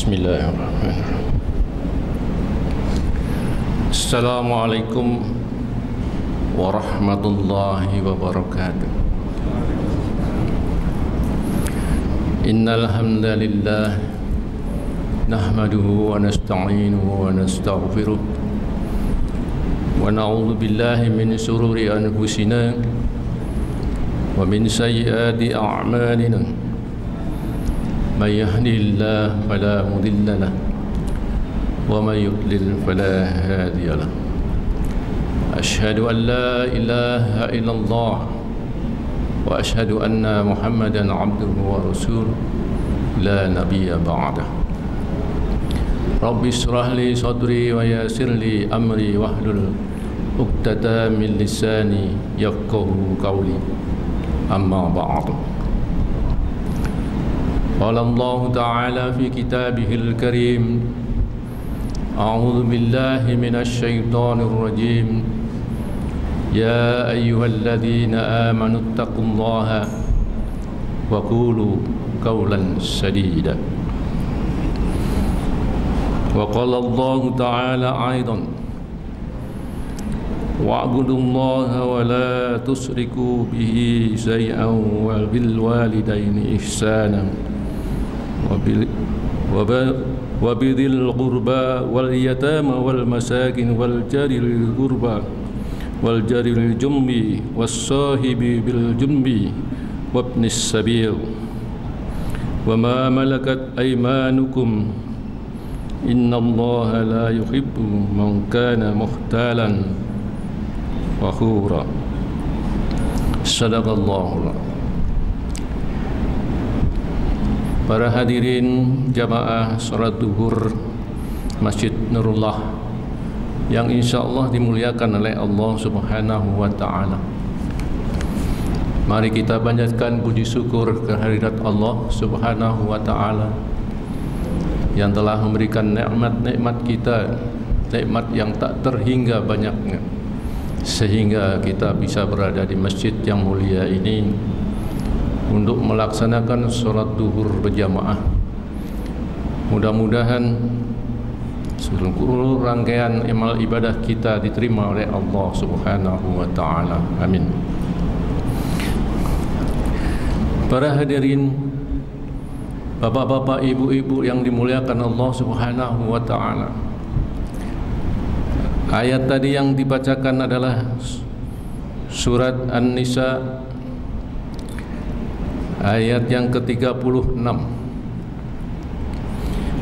Bismillahirrahmanirrahim. Assalamualaikum warahmatullahi wabarakatuh. Innal hamdalillah nahmaduhu wa nasta'inuhu wa nastaghfiruh wa na'udzu billahi min shururi anfusina wa min sayyiati a'malina. من يهدي الله فلا مضل له ومن يضلل فلا هادي له أشهد أن لا إله إلا الله وأشهد أن محمدا عبده ورسوله لا نبي بعده رب اشرح لي صدري ويسر لي أمري واحلل عقدة من لساني يفقهوا قولي أما بعد قال الله تعالى في كتابه الكريم أعوذ بالله من الشيطان الرجيم يا أيها الذين آمنوا اتقوا الله وقولوا قولا سديدا وقال الله تعالى أيضا واعبدوا الله ولا تشركوا به شيئا وبالوالدين إحسانا وبذي القربى واليتامى والمساكين والجار القربى والجار الجنب والصاحب بالجنب وابن السبيل وما ملكت أيمانكم إن الله لا يحب من كان مختالا فخورا صدق الله العظيم. Para hadirin jamaah salat duhur Masjid Nurullah yang insyaallah dimuliakan oleh Allah Subhanahu wa taala. Mari kita panjatkan puji syukur kehadirat Allah Subhanahu wa taala yang telah memberikan nikmat-nikmat kita, nikmat yang tak terhingga banyaknya, sehingga kita bisa berada di masjid yang mulia ini untuk melaksanakan sholat duhur berjamaah. Mudah-mudahan seluruh rangkaian amal ibadah kita diterima oleh Allah Subhanahu wa taala. Amin. Para hadirin, bapak-bapak, ibu-ibu yang dimuliakan Allah Subhanahu wa taala. Ayat tadi yang dibacakan adalah surat An-Nisa ayat yang ke-36.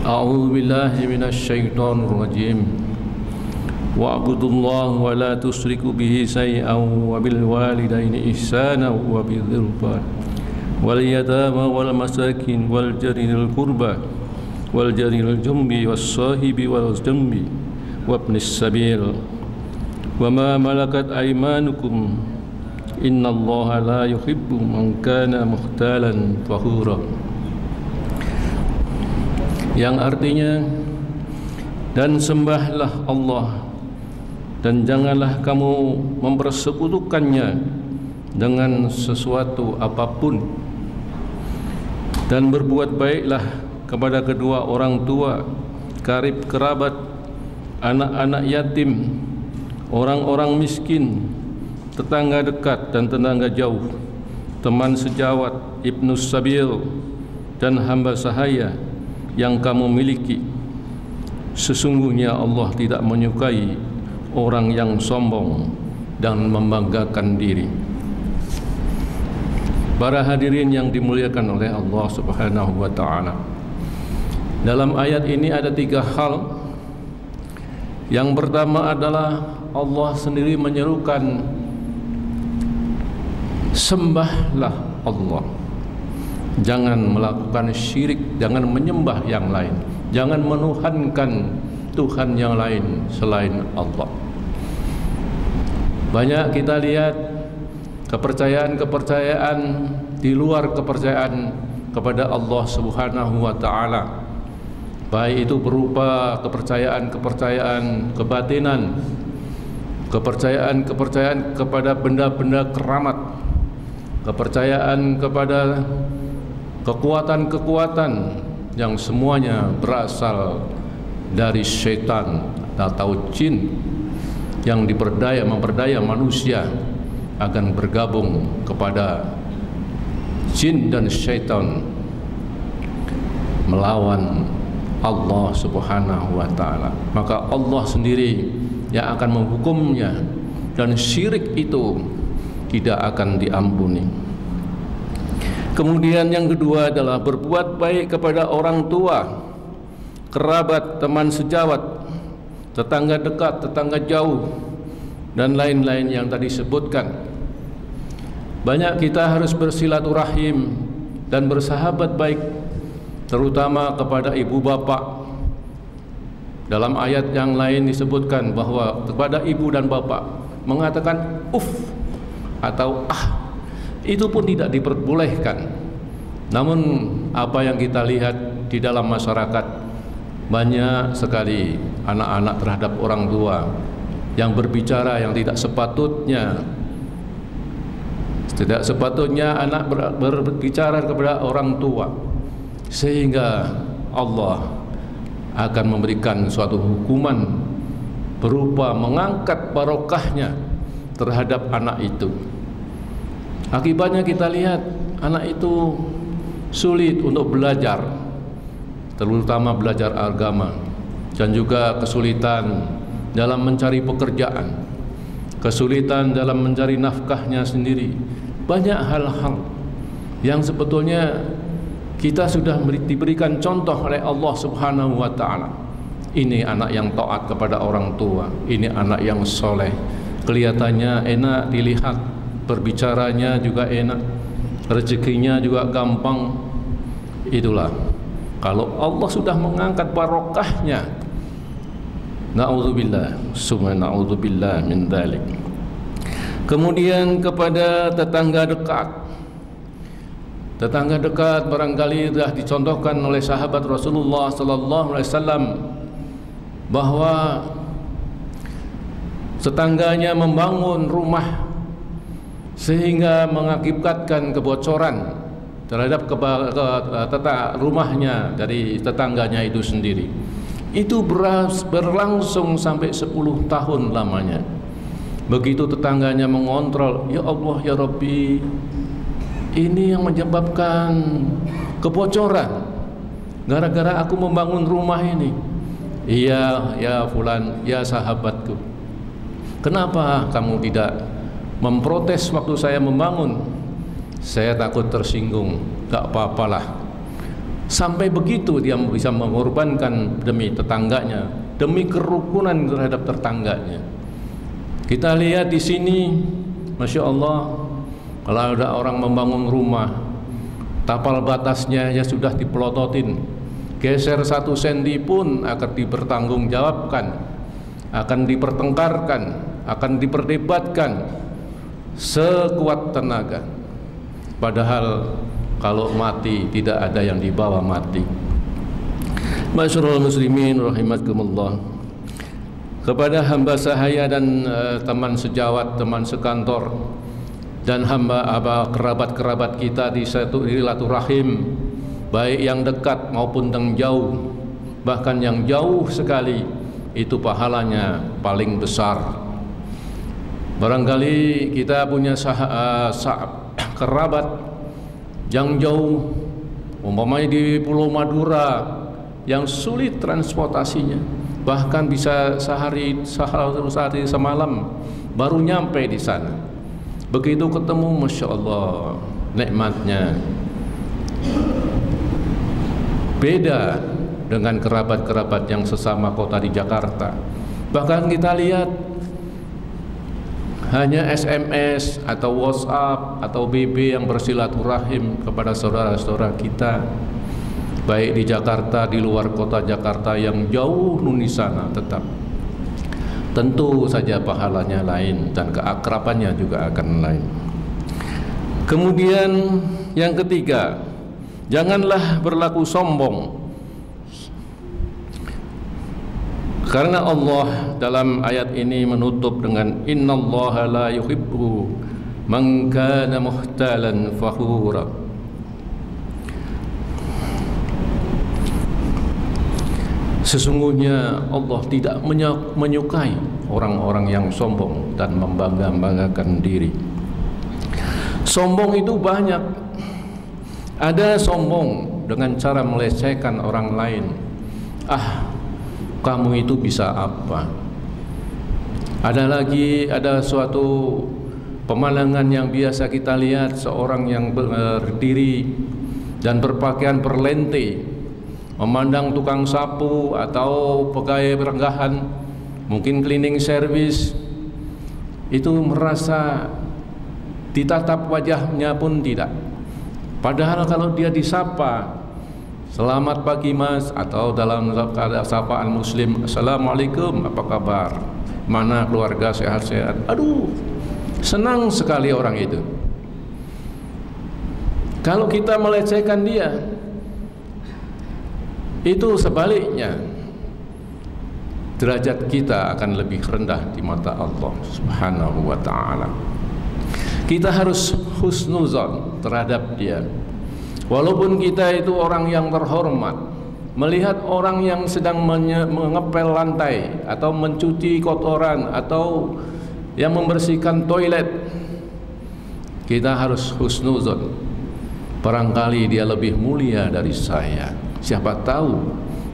A'udzu billahi minasyaitonir rajim. Wa'budullaha wa la tusyriku bihi syai'an wa bil walidaini ihsana wa bidzil qurba wal yatama wal masakin wal jaril qurba wal jaril junbi was sahibi wal junbi wa ibnis sabil wa ma malakat aymanukum innallaha la yuhibbu man kana mukhtalan fakhura, yang artinya, dan sembahlah Allah dan janganlah kamu mempersekutukannya dengan sesuatu apapun, dan berbuat baiklah kepada kedua orang tua, karib kerabat, anak-anak yatim, orang-orang miskin, tetangga dekat dan tetangga jauh, teman sejawat, ibnus sabil, dan hamba sahaya yang kamu miliki. Sesungguhnya Allah tidak menyukai orang yang sombong dan membanggakan diri. Para hadirin yang dimuliakan oleh Allah Subhanahu wa taala, dalam ayat ini ada 3 hal. Yang pertama adalah Allah sendiri menyerukan, sembahlah Allah, jangan melakukan syirik, jangan menyembah yang lain, jangan menuhankan Tuhan yang lain selain Allah. Banyak kita lihat kepercayaan-kepercayaan di luar kepercayaan kepada Allah Subhanahu wa taala, baik itu berupa kepercayaan-kepercayaan kebatinan, kepercayaan-kepercayaan kepada benda-benda keramat, kepercayaan kepada kekuatan-kekuatan yang semuanya berasal dari syaitan atau jin yang memperdaya manusia akan bergabung kepada jin dan syaitan melawan Allah Subhanahu wa ta'ala. Maka Allah sendiri yang akan menghukumnya, dan syirik itu tidak akan diampuni. Kemudian yang kedua adalah berbuat baik kepada orang tua, kerabat, teman sejawat, tetangga dekat, tetangga jauh, dan lain-lain yang tadi sebutkan. Banyak kita harus bersilaturahim dan bersahabat baik, terutama kepada ibu bapak. Dalam ayat yang lain disebutkan bahwa kepada ibu dan bapak mengatakan uf atau itu pun tidak diperbolehkan. Namun apa yang kita lihat di dalam masyarakat, banyak sekali anak-anak terhadap orang tua yang berbicara yang tidak sepatutnya. Tidak sepatutnya anak berbicara kepada orang tua, sehingga Allah akan memberikan suatu hukuman berupa mengangkat barokahnya terhadap anak itu. Akibatnya kita lihat anak itu sulit untuk belajar, terutama belajar agama, dan juga kesulitan dalam mencari pekerjaan, kesulitan dalam mencari nafkahnya sendiri. Banyak hal-hal yang sebetulnya kita sudah diberikan contoh oleh Allah Subhanahu wa ta'ala. Ini anak yang taat kepada orang tua, ini anak yang soleh, kelihatannya enak dilihat, berbicaranya juga enak, rezekinya juga gampang. Itulah kalau Allah sudah mengangkat barokahnya, na'udzubillah, summa na'udzubillah min dzalik. Kemudian kepada tetangga dekat. Tetangga dekat barangkali sudah dicontohkan oleh sahabat Rasulullah sallallahu alaihi wasallam bahwa tetangganya membangun rumah sehingga mengakibatkan kebocoran terhadap rumahnya dari tetangganya itu sendiri. Itu berlangsung sampai 10 tahun lamanya. Begitu tetangganya mengontrol, ya Allah ya Rabbi, ini yang menyebabkan kebocoran gara-gara aku membangun rumah ini. Iya ya fulan, ya sahabatku, kenapa kamu tidak memprotes waktu saya membangun? Saya takut tersinggung. Gak apa-apalah. Sampai begitu dia bisa mengorbankan demi tetangganya, demi kerukunan terhadap tetangganya. Kita lihat di sini, Masya Allah, kalau ada orang membangun rumah, tapal batasnya ya sudah dipelototin, geser 1 senti pun akan dipertanggungjawabkan, akan dipertengkarkan, akan diperdebatkan sekuat tenaga. Padahal kalau mati tidak ada yang dibawa mati. Masyarul muslimin rahimakumullah. Kepada hamba sahaya dan teman sejawat, teman sekantor, dan hamba kerabat-kerabat kita di silaturahim, baik yang dekat maupun yang jauh, bahkan yang jauh sekali, itu pahalanya paling besar. Barangkali kita punya kerabat yang jauh, umpamanya di Pulau Madura, yang sulit transportasinya, bahkan bisa sehari semalam baru nyampe di sana. Begitu ketemu, Masya Allah, nikmatnya beda dengan kerabat-kerabat yang sesama kota di Jakarta. Bahkan kita lihat hanya SMS atau WhatsApp atau BB yang bersilaturahim kepada saudara-saudara kita, baik di Jakarta, di luar kota Jakarta yang jauh nuni sana. Tetap tentu saja pahalanya lain dan keakrabannya juga akan lain. Kemudian yang ketiga, janganlah berlaku sombong. Karena Allah dalam ayat ini menutup dengan innallaha la yuhibbu man kana muhtalan fakhura. Sesungguhnya Allah tidak menyukai orang-orang yang sombong dan membangga-banggakan diri. Sombong itu banyak. Ada sombong dengan cara melecehkan orang lain. Kamu itu bisa apa? Ada suatu pemandangan yang biasa kita lihat, seorang yang berdiri dan berpakaian perlente memandang tukang sapu atau pegawai perenggahan, mungkin cleaning service, itu merasa ditatap wajahnya pun tidak. Padahal kalau dia disapa, selamat pagi mas, atau dalam sapaan muslim, assalamualaikum, apa kabar, mana keluarga, sehat-sehat, senang sekali orang itu. Kalau kita melecehkan dia, itu sebaliknya, derajat kita akan lebih rendah di mata Allah Subhanahu wa ta'ala. Kita harus husnuzon terhadap dia. Walaupun kita itu orang yang terhormat, melihat orang yang sedang mengepel lantai atau mencuci kotoran atau yang membersihkan toilet, kita harus husnuzon. Barangkali dia lebih mulia dari saya. Siapa tahu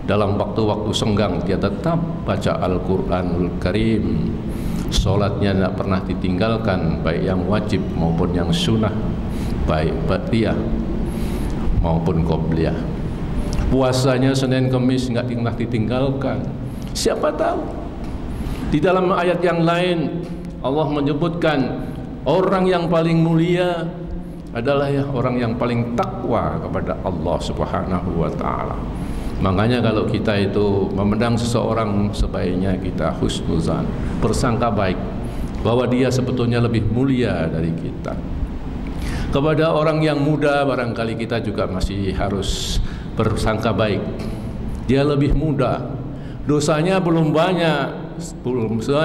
dalam waktu-waktu senggang dia tetap baca Al-Quranul Karim, sholatnya tidak pernah ditinggalkan, baik yang wajib maupun yang sunnah, baik ba'diyah maupun qobliyah. Puasanya Senin Kamis nggak pernah ditinggalkan. Siapa tahu di dalam ayat yang lain Allah menyebutkan orang yang paling mulia adalah orang yang paling takwa kepada Allah Subhanahu wa ta'ala. Makanya kalau kita itu memandang seseorang, sebaiknya kita husnuzan, bersangka baik bahwa dia sebetulnya lebih mulia dari kita. Kepada orang yang muda barangkali kita juga masih harus bersangka baik. Dia lebih muda, dosanya belum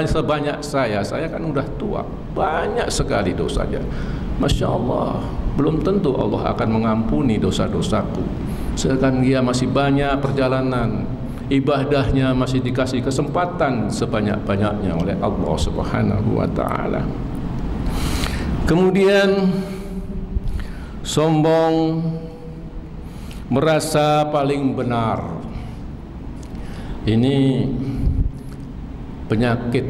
sebanyak saya kan udah tua, banyak sekali dosanya. Masya Allah, belum tentu Allah akan mengampuni dosa-dosaku. Sedangkan dia masih banyak perjalanan, ibadahnya masih dikasih kesempatan sebanyak-banyaknya oleh Allah Subhanahu wa ta'ala. Kemudian sombong, merasa paling benar. Ini penyakit.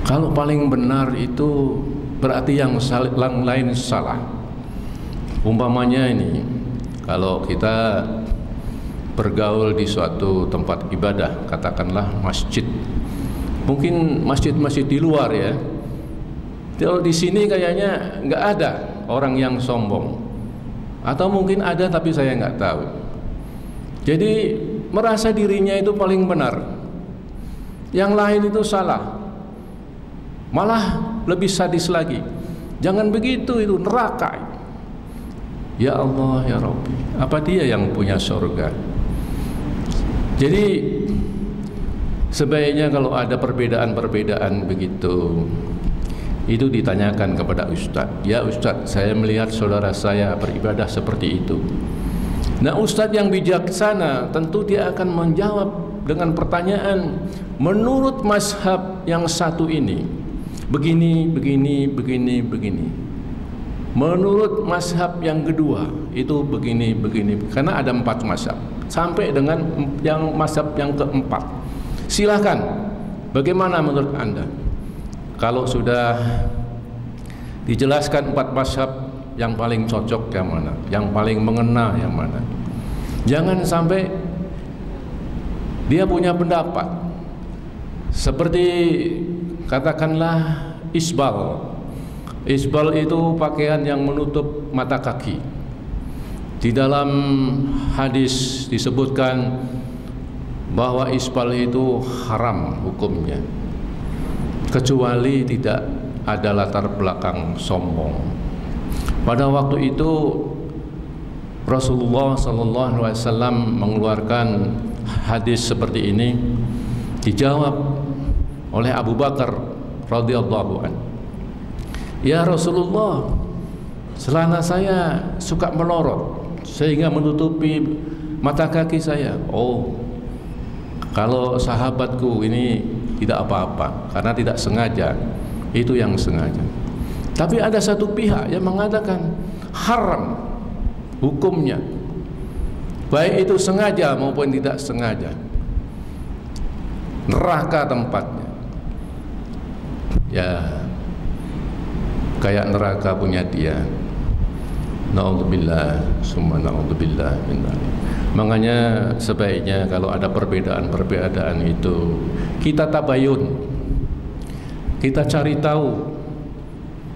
Kalau paling benar itu berarti yang lain salah. Umpamanya ini, kalau kita bergaul di suatu tempat ibadah, katakanlah masjid, mungkin masjid-masjid di luar ya. Kalau di sini kayaknya nggak ada orang yang sombong, atau mungkin ada tapi saya nggak tahu. Jadi merasa dirinya itu paling benar, yang lain itu salah. Malah lebih sadis lagi. Jangan begitu, itu neraka. Ya Allah, ya Rabbi, apa dia yang punya surga? Jadi sebaiknya kalau ada perbedaan-perbedaan begitu, itu ditanyakan kepada Ustadz. Ya Ustadz, saya melihat saudara saya beribadah seperti itu. Nah, Ustadz yang bijaksana tentu dia akan menjawab dengan pertanyaan menurut mazhab yang satu ini, begini, begini, begini, begini. Menurut mazhab yang kedua itu begini, begini. Karena ada 4 mazhab sampai dengan yang mazhab yang keempat. Silahkan, bagaimana menurut Anda? Kalau sudah dijelaskan 4 mazhab, yang paling cocok yang mana? Yang paling mengena yang mana? Jangan sampai dia punya pendapat seperti katakanlah isbal. Isbal itu pakaian yang menutup mata kaki. Di dalam hadis disebutkan bahwa isbal itu haram hukumnya, kecuali tidak ada latar belakang sombong. Pada waktu itu Rasulullah SAW mengeluarkan hadis seperti ini, dijawab oleh Abu Bakar radhiyallahu anhu. Ya Rasulullah, celana saya suka melorot sehingga menutupi mata kaki saya. Oh, kalau sahabatku ini tidak apa-apa karena tidak sengaja. Itu yang sengaja. Tapi ada satu pihak yang mengatakan haram hukumnya, baik itu sengaja maupun tidak sengaja. Neraka tempatnya. Ya, kayak neraka punya dia. Na'udzubillah, summa na'udzubillah min dzalik. Makanya sebaiknya kalau ada perbedaan-perbedaan itu kita tabayun, kita cari tahu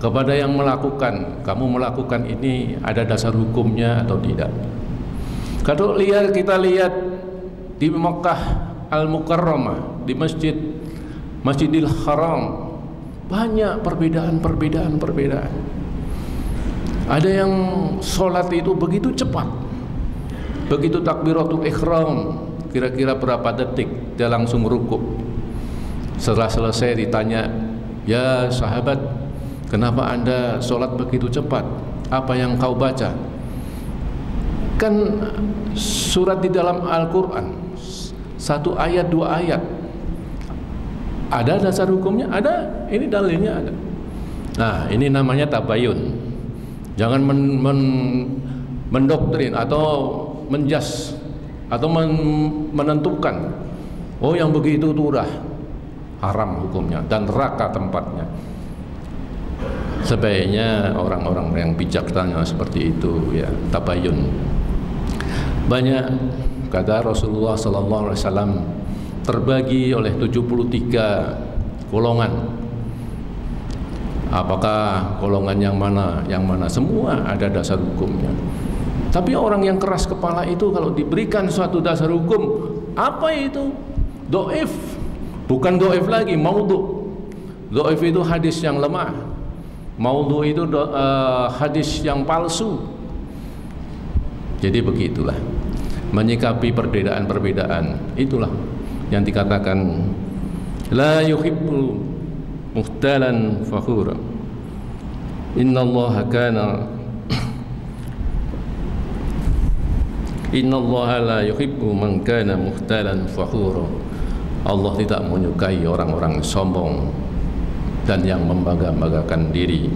kepada yang melakukan. Kamu melakukan ini ada dasar hukumnya atau tidak? Kalau kita lihat di Mekah Al-Mukarramah, di Masjidil Haram, banyak perbedaan. Ada yang sholat itu begitu cepat, begitu takbiratul ihram, kira-kira berapa detik dia langsung rukuk. Setelah selesai ditanya, ya sahabat, kenapa anda sholat begitu cepat? Apa yang kau baca? Kan surat di dalam Al-Quran, 1 ayat 2 ayat, ada dasar hukumnya? Ada, ini dalilnya ada. Nah, ini namanya tabayun. Jangan mendoktrin atau menjas atau menentukan, oh yang begitu itu udah haram hukumnya dan neraka tempatnya. Sebaiknya orang-orang yang bijaksana seperti itu ya tabayun. Banyak kata Rasulullah sallallahu alaihi wasallam terbagi oleh 73 golongan. Apakah golongan yang mana? Semua ada dasar hukumnya. Tapi orang yang keras kepala itu kalau diberikan suatu dasar hukum, apa itu? Do'if. Bukan do'if lagi, maudhu. Do'if itu hadis yang lemah. Maudhu itu hadis yang palsu. Jadi begitulah menyikapi perbedaan-perbedaan. Itulah yang dikatakan la yuhibbu muhtalan fakhura. Innallaha la yuhibbu man kana muhtalan fakhura. Allah tidak menyukai orang-orang sombong dan yang membangga-banggakan diri.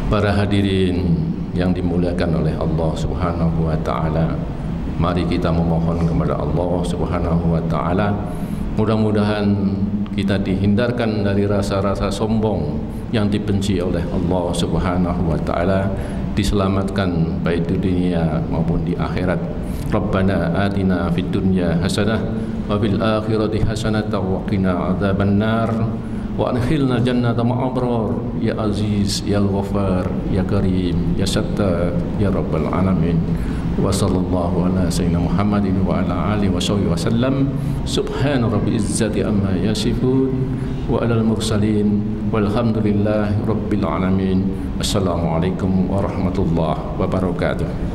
Para hadirin yang dimuliakan oleh Allah Subhanahu wa taala, mari kita memohon kepada Allah Subhanahu wa taala, mudah-mudahan kita dihindarkan dari rasa-rasa sombong yang dibenci oleh Allah Subhanahu wa taala, diselamatkan baik di dunia maupun di akhirat. Rabbana atina fid dunya hasanah wa fil akhirati hasanah wa qina adzabannar wa adkhilna jannata ma'al abrar ya aziz ya ghafar ya karim ya sattar ya rabbal alamin. Wa sallallahu ala sayyidina Muhammadin wa ala alihi wa sahbihi wasallam. Subhana rabbil izzati amma yasifun wa alal mursalin walhamdulillahi rabbil alamin. Assalamualaikum warahmatullahi wabarakatuh.